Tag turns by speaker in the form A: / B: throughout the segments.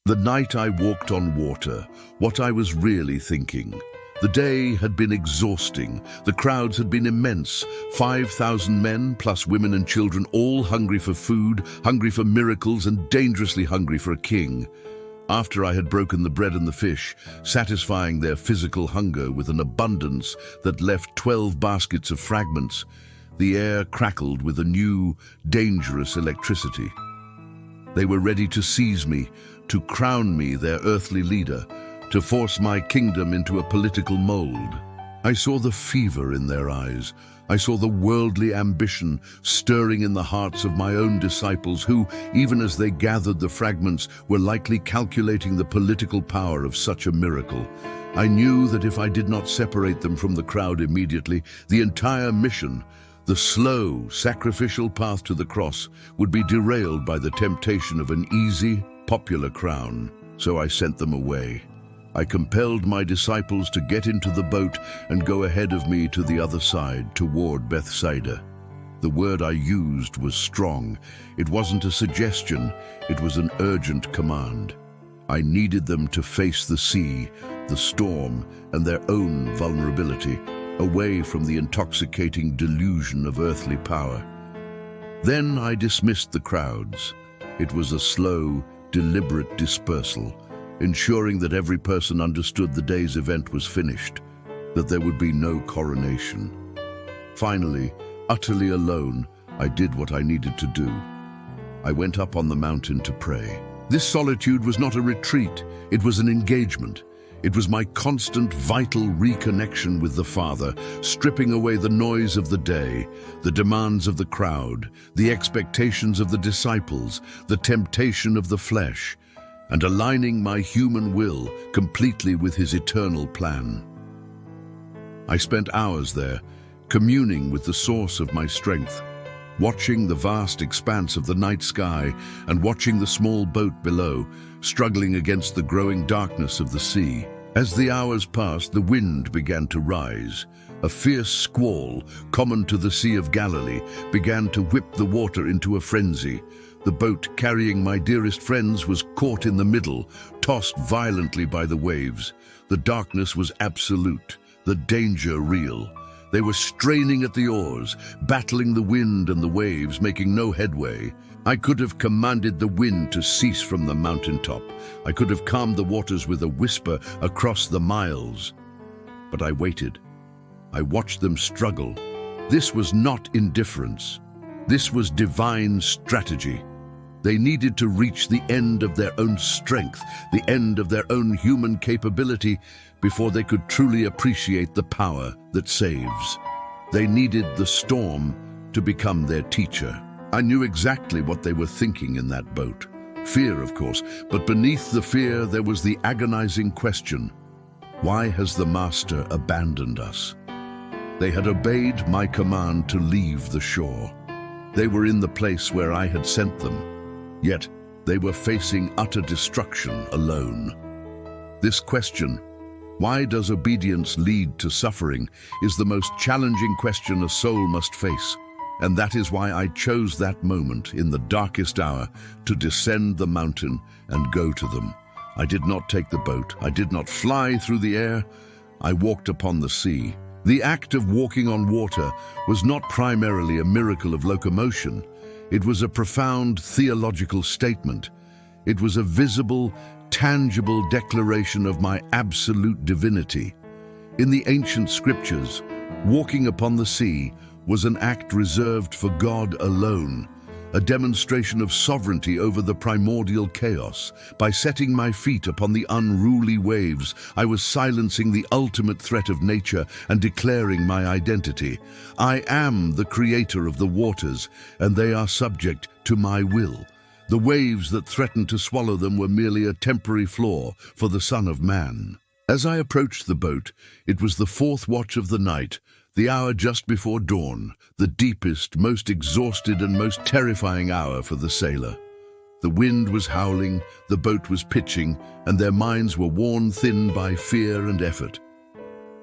A: The night I walked on water, what I was really thinking. The day had been exhausting. The crowds had been immense. 5,000 men, plus women and children, all hungry for food, hungry for miracles, and dangerously hungry for a king. After I had broken the bread and the fish, satisfying their physical hunger with an abundance that left 12 baskets of fragments, the air crackled with a new, dangerous electricity. They were ready to seize me, to crown me their earthly leader, to force my kingdom into a political mold. I saw the fever in their eyes. I saw the worldly ambition stirring in the hearts of my own disciples who, even as they gathered the fragments, were likely calculating the political power of such a miracle. I knew that if I did not separate them from the crowd immediately, the entire mission, the slow, sacrificial path to the cross, would be derailed by the temptation of an easy, popular crown. So I sent them away. I compelled my disciples to get into the boat and go ahead of me to the other side, toward Bethsaida. The word I used was strong. It wasn't a suggestion, it was an urgent command. I needed them to face the sea, the storm, and their own vulnerability, away from the intoxicating delusion of earthly power. Then I dismissed the crowds. It was a slow, deliberate dispersal, ensuring that every person understood the day's event was finished, that there would be no coronation. Finally, utterly alone, I did what I needed to do. I went up on the mountain to pray. This solitude was not a retreat, it was an engagement. It was my constant, vital reconnection with the Father, stripping away the noise of the day, the demands of the crowd, the expectations of the disciples, the temptation of the flesh, and aligning my human will completely with His eternal plan. I spent hours there, communing with the source of my strength, watching the vast expanse of the night sky and watching the small boat below, struggling against the growing darkness of the sea. As the hours passed, the wind began to rise. A fierce squall, common to the Sea of Galilee, began to whip the water into a frenzy. The boat carrying my dearest friends was caught in the middle, tossed violently by the waves. The darkness was absolute, the danger real. They were straining at the oars, battling the wind and the waves, making no headway. I could have commanded the wind to cease from the mountaintop. I could have calmed the waters with a whisper across the miles. But I waited. I watched them struggle. This was not indifference. This was divine strategy. They needed to reach the end of their own strength, the end of their own human capability, before they could truly appreciate the power that saves. They needed the storm to become their teacher. I knew exactly what they were thinking in that boat. Fear, of course, but beneath the fear there was the agonizing question: why has the Master abandoned us? They had obeyed my command to leave the shore. They were in the place where I had sent them. Yet they were facing utter destruction alone. This question, why does obedience lead to suffering, is the most challenging question a soul must face. And that is why I chose that moment, in the darkest hour, to descend the mountain and go to them. I did not take the boat. I did not fly through the air. I walked upon the sea. The act of walking on water was not primarily a miracle of locomotion. It was a profound theological statement. It was a visible, tangible declaration of my absolute divinity. In the ancient scriptures, walking upon the sea was an act reserved for God alone, a demonstration of sovereignty over the primordial chaos. By setting my feet upon the unruly waves, I was silencing the ultimate threat of nature and declaring my identity. I am the creator of the waters, and they are subject to my will. The waves that threatened to swallow them were merely a temporary flaw for the Son of Man. As I approached the boat, it was the fourth watch of the night, the hour just before dawn, the deepest, most exhausted and most terrifying hour for the sailor. The wind was howling, the boat was pitching, and their minds were worn thin by fear and effort.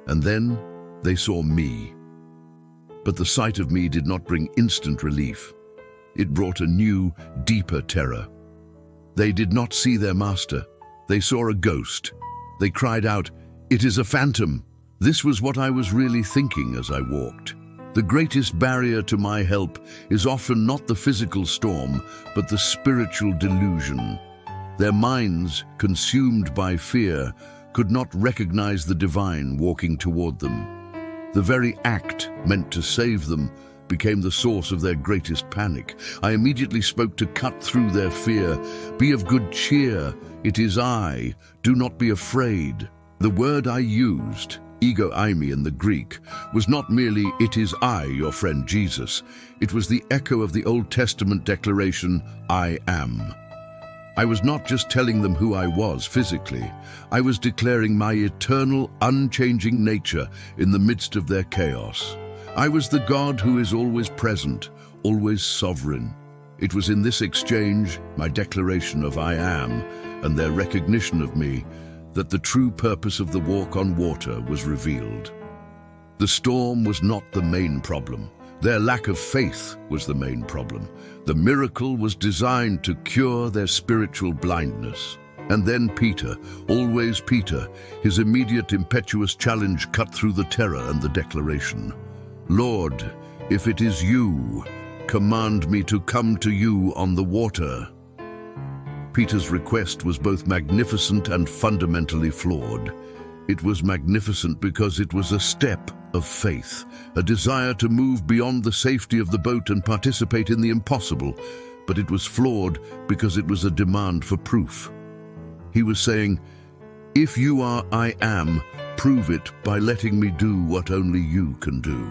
A: And then they saw me. But the sight of me did not bring instant relief. It brought a new, deeper terror. They did not see their master. They saw a ghost. They cried out, "It is a phantom." This was what I was really thinking as I walked. The greatest barrier to my help is often not the physical storm, but the spiritual delusion. Their minds, consumed by fear, could not recognize the divine walking toward them. The very act meant to save them became the source of their greatest panic. I immediately spoke to cut through their fear. "Be of good cheer. It is I. Do not be afraid." The word I used, ego eimi in the Greek, was not merely "it is I, your friend Jesus." It was the echo of the Old Testament declaration, "I am." I was not just telling them who I was physically. I was declaring my eternal, unchanging nature in the midst of their chaos. I was the God who is always present, always sovereign. It was in this exchange, my declaration of "I am," and their recognition of me, that the true purpose of the walk on water was revealed. The storm was not the main problem. Their lack of faith was the main problem. The miracle was designed to cure their spiritual blindness. And then Peter, always Peter, his immediate impetuous challenge cut through the terror and the declaration. "Lord, if it is you, command me to come to you on the water." Peter's request was both magnificent and fundamentally flawed. It was magnificent because it was a step of faith, a desire to move beyond the safety of the boat and participate in the impossible, but it was flawed because it was a demand for proof. He was saying, "If you are I am, prove it by letting me do what only you can do."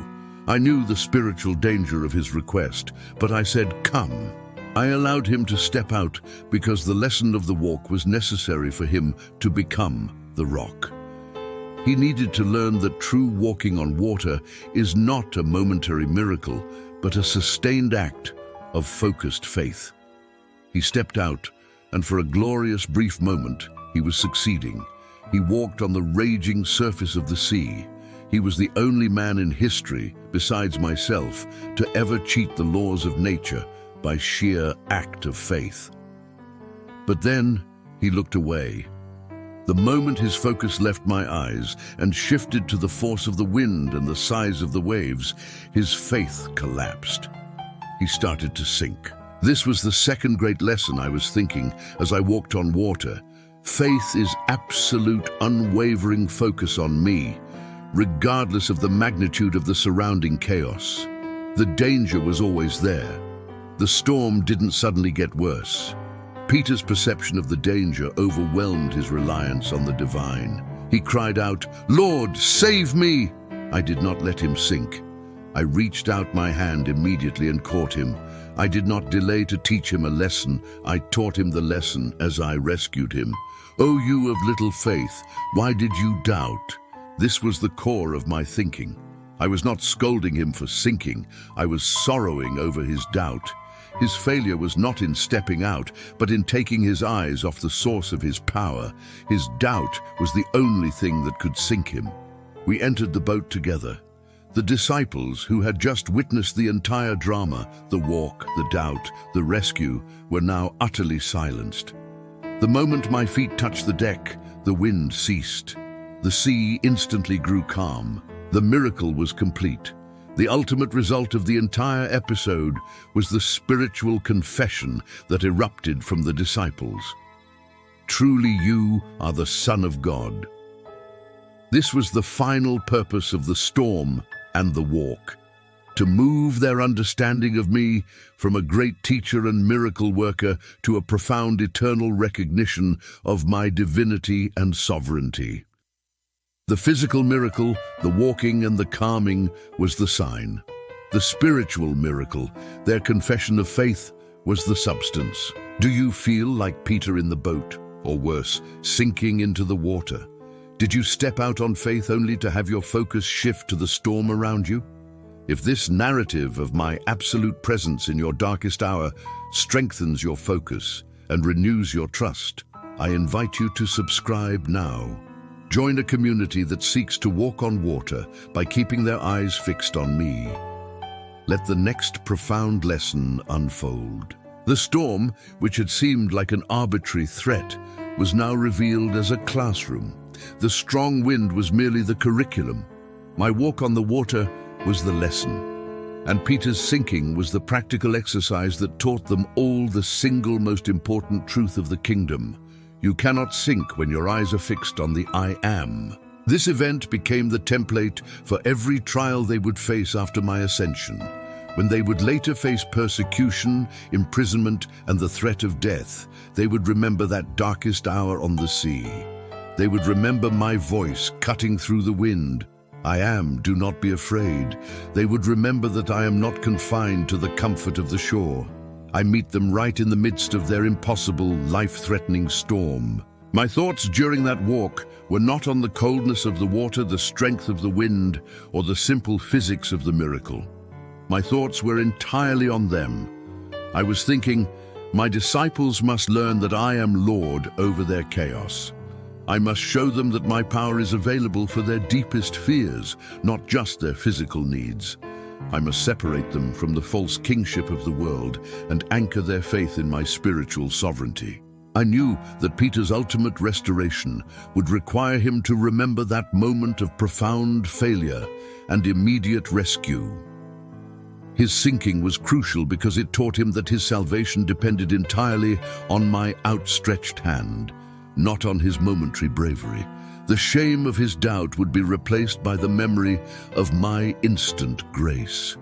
A: I knew the spiritual danger of his request, but I said, "Come." I allowed him to step out because the lesson of the walk was necessary for him to become the rock. He needed to learn that true walking on water is not a momentary miracle, but a sustained act of focused faith. He stepped out, and for a glorious brief moment, he was succeeding. He walked on the raging surface of the sea. He was the only man in history, besides myself, to ever cheat the laws of nature by sheer act of faith. But then he looked away. The moment his focus left my eyes and shifted to the force of the wind and the size of the waves, his faith collapsed. He started to sink. This was the second great lesson I was thinking as I walked on water. Faith is absolute, unwavering focus on me, regardless of the magnitude of the surrounding chaos. The danger was always there. The storm didn't suddenly get worse. Peter's perception of the danger overwhelmed his reliance on the divine. He cried out, "Lord, save me!" I did not let him sink. I reached out my hand immediately and caught him. I did not delay to teach him a lesson. I taught him the lesson as I rescued him. "O you of little faith, why did you doubt?" This was the core of my thinking. I was not scolding him for sinking. I was sorrowing over his doubt. His failure was not in stepping out, but in taking his eyes off the source of his power. His doubt was the only thing that could sink him. We entered the boat together. The disciples, who had just witnessed the entire drama, the walk, the doubt, the rescue, were now utterly silenced. The moment my feet touched the deck, the wind ceased. The sea instantly grew calm. The miracle was complete. The ultimate result of the entire episode was the spiritual confession that erupted from the disciples. "Truly you are the Son of God." This was the final purpose of the storm and the walk, to move their understanding of me from a great teacher and miracle worker to a profound eternal recognition of my divinity and sovereignty. The physical miracle, the walking and the calming, was the sign. The spiritual miracle, their confession of faith, was the substance. Do you feel like Peter in the boat, or worse, sinking into the water? Did you step out on faith only to have your focus shift to the storm around you? If this narrative of my absolute presence in your darkest hour strengthens your focus and renews your trust, I invite you to subscribe now. Join a community that seeks to walk on water by keeping their eyes fixed on me. Let the next profound lesson unfold. The storm, which had seemed like an arbitrary threat, was now revealed as a classroom. The strong wind was merely the curriculum. My walk on the water was the lesson. And Peter's sinking was the practical exercise that taught them all the single most important truth of the kingdom. You cannot sink when your eyes are fixed on the I am. This event became the template for every trial they would face after my ascension. When they would later face persecution, imprisonment, and the threat of death, they would remember that darkest hour on the sea. They would remember my voice cutting through the wind. I am, do not be afraid. They would remember that I am not confined to the comfort of the shore. I meet them right in the midst of their impossible, life-threatening storm. My thoughts during that walk were not on the coldness of the water, the strength of the wind, or the simple physics of the miracle. My thoughts were entirely on them. I was thinking, my disciples must learn that I am Lord over their chaos. I must show them that my power is available for their deepest fears, not just their physical needs. I must separate them from the false kingship of the world and anchor their faith in my spiritual sovereignty. I knew that Peter's ultimate restoration would require him to remember that moment of profound failure and immediate rescue. His sinking was crucial because it taught him that his salvation depended entirely on my outstretched hand, not on his momentary bravery. The shame of his doubt would be replaced by the memory of my instant grace.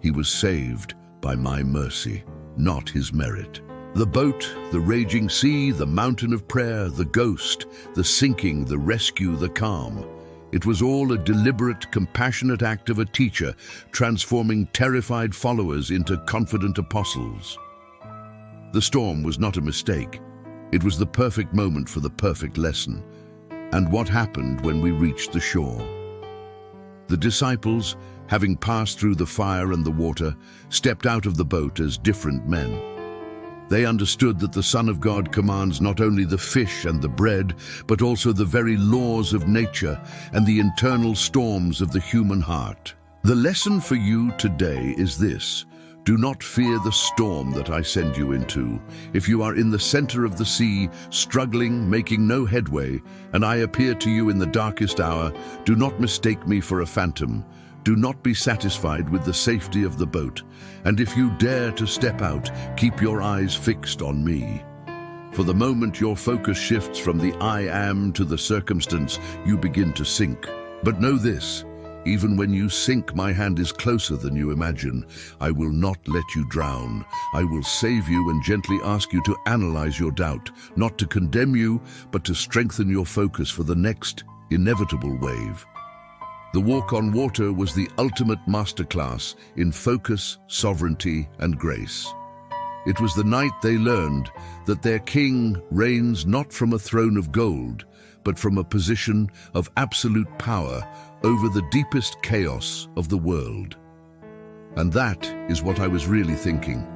A: He was saved by my mercy, not his merit. The boat, the raging sea, the mountain of prayer, the ghost, the sinking, the rescue, the calm. It was all a deliberate, compassionate act of a teacher, transforming terrified followers into confident apostles. The storm was not a mistake. It was the perfect moment for the perfect lesson. And what happened when we reached the shore? The disciples, having passed through the fire and the water, stepped out of the boat as different men. They understood that the Son of God commands not only the fish and the bread, but also the very laws of nature and the internal storms of the human heart. The lesson for you today is this: do not fear the storm that I send you into. If you are in the center of the sea, struggling, making no headway, and I appear to you in the darkest hour, do not mistake me for a phantom. Do not be satisfied with the safety of the boat, and if you dare to step out, keep your eyes fixed on me. For the moment your focus shifts from the I am to the circumstance, you begin to sink. But know this: even when you sink, my hand is closer than you imagine. I will not let you drown. I will save you and gently ask you to analyze your doubt, not to condemn you, but to strengthen your focus for the next inevitable wave. The walk on water was the ultimate masterclass in focus, sovereignty, and grace. It was the night they learned that their king reigns not from a throne of gold, but from a position of absolute power over the deepest chaos of the world. And that is what I was really thinking.